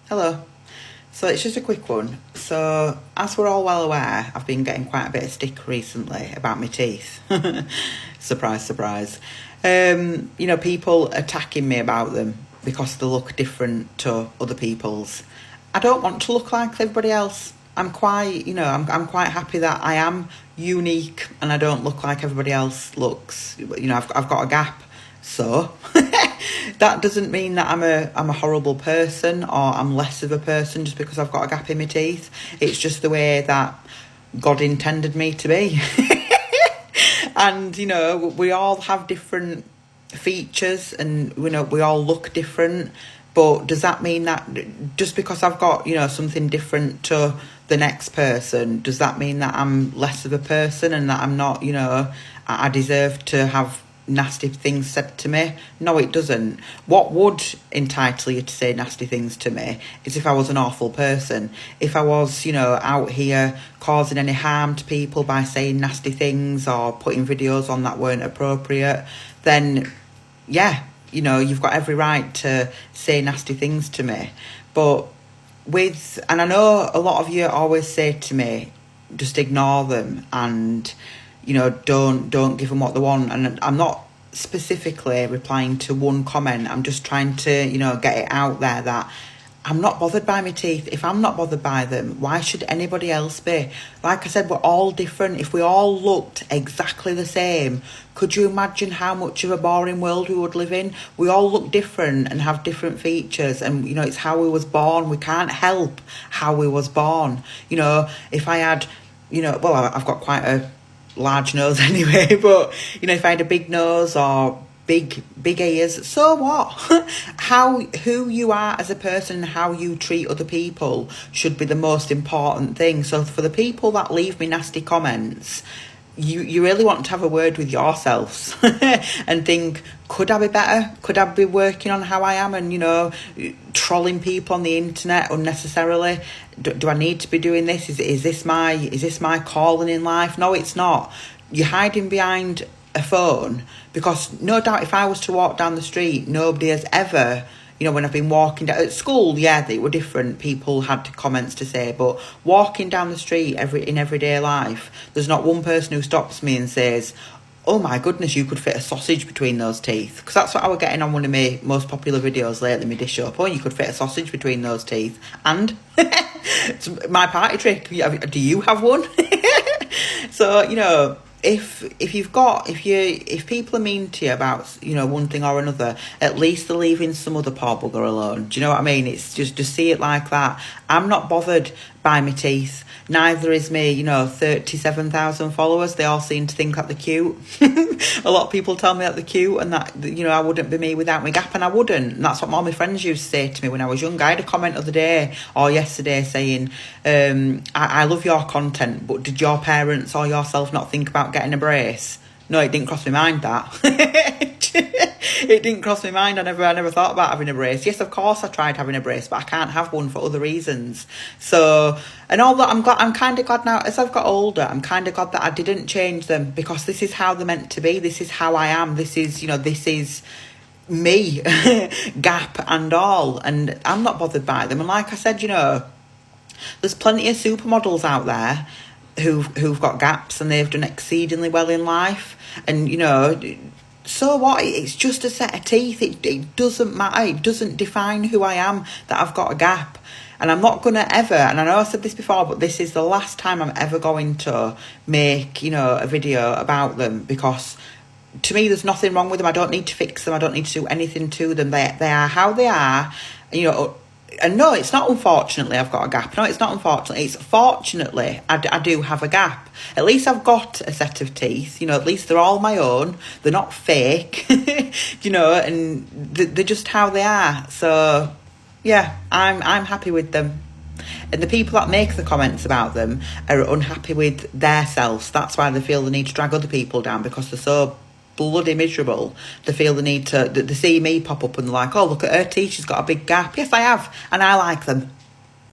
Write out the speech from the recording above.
Hello. So it's just a quick one. So as we're all well aware, I've been getting quite a bit of stick recently about my teeth. Surprise, surprise. People attacking me about them because they look different to other people's. I don't want to look like everybody else. I'm quite happy that I am unique and I don't look like everybody else looks. I've got a gap. So that doesn't mean that I'm a horrible person or I'm less of a person just because I've got a gap in my teeth. It's just the way that God intended me to be. And we all have different features and we all look different. But does that mean that just because I've got something different to the next person, does that mean that I'm less of a person and that I'm not, I deserve to have nasty things said to me? No, it doesn't. What would entitle you to say nasty things to me is if I was an awful person. If I was, out here causing any harm to people by saying nasty things or putting videos on that weren't appropriate, then yeah, you've got every right to say nasty things to me. But and I know a lot of you always say to me, just ignore them and don't give them what they want. And I'm not specifically replying to one comment. I'm just trying to, get it out there that I'm not bothered by my teeth. If I'm not bothered by them, why should anybody else be? Like I said, we're all different. If we all looked exactly the same, could you imagine how much of a boring world we would live in? We all look different and have different features. And, it's how we was born. We can't help how we was born. If I had, I've got quite a large nose anyway, but if I had a big nose or big ears, so what? Who you are as a person and how you treat other people should be the most important thing. So for the people that leave me nasty comments, you really want to have a word with yourselves and think, could I be better? Could I be working on how I am and trolling people on the internet unnecessarily? Do I need to be doing this? Is this my calling in life? No, it's not. You're hiding behind a phone because no doubt if I was to walk down the street, nobody has ever, when I've been walking down at school, yeah, they were different. People had comments to say, but walking down the street in everyday life, there's not one person who stops me and says, oh my goodness, you could fit a sausage between those teeth. Because that's what I was getting on one of my most popular videos lately, my dish up. Oh, you could fit a sausage between those teeth. And it's my party trick. Do you have one? So, if people are mean to you about one thing or another, at least they're leaving some other poor bugger alone. Do you know what I mean? It's just see it like that. I'm not bothered by my teeth. Neither is me, 37,000 followers. They all seem to think that they're cute. A lot of people tell me that they're cute and that, I wouldn't be me without my gap, and I wouldn't. And that's what all my friends used to say to me when I was young. I had a comment the other day or yesterday saying, I love your content, but did your parents or yourself not think about getting a brace? No, it didn't cross my mind that. It didn't cross my mind. I never thought about having a brace. Yes, of course I tried having a brace, but I can't have one for other reasons. So, and all that, I'm kind of glad now, as I've got older, I'm kind of glad that I didn't change them because this is how they're meant to be. This is how I am. This is me, gap and all. And I'm not bothered by them. And like I said, there's plenty of supermodels out there who've got gaps and they've done exceedingly well in life. And, so what? It's just a set of teeth. It doesn't matter. It doesn't define who I am that I've got a gap. And I'm not going to ever, and I know I said this before, but this is the last time I'm ever going to make, a video about them because to me there's nothing wrong with them. I don't need to fix them. I don't need to do anything to them. They are how they are, and no, it's not unfortunately I've got a gap. No, it's not unfortunately. It's fortunately I do have a gap. At least I've got a set of teeth. At least they're all my own. They're not fake, and they're just how they are. So, yeah, I'm happy with them. And the people that make the comments about them are unhappy with their selves. That's why they feel the need to drag other people down because they're so bloody miserable. They feel the need to, they see me pop up and they're like, oh, look at her teeth, she's got a big gap. Yes, I have, and I like them.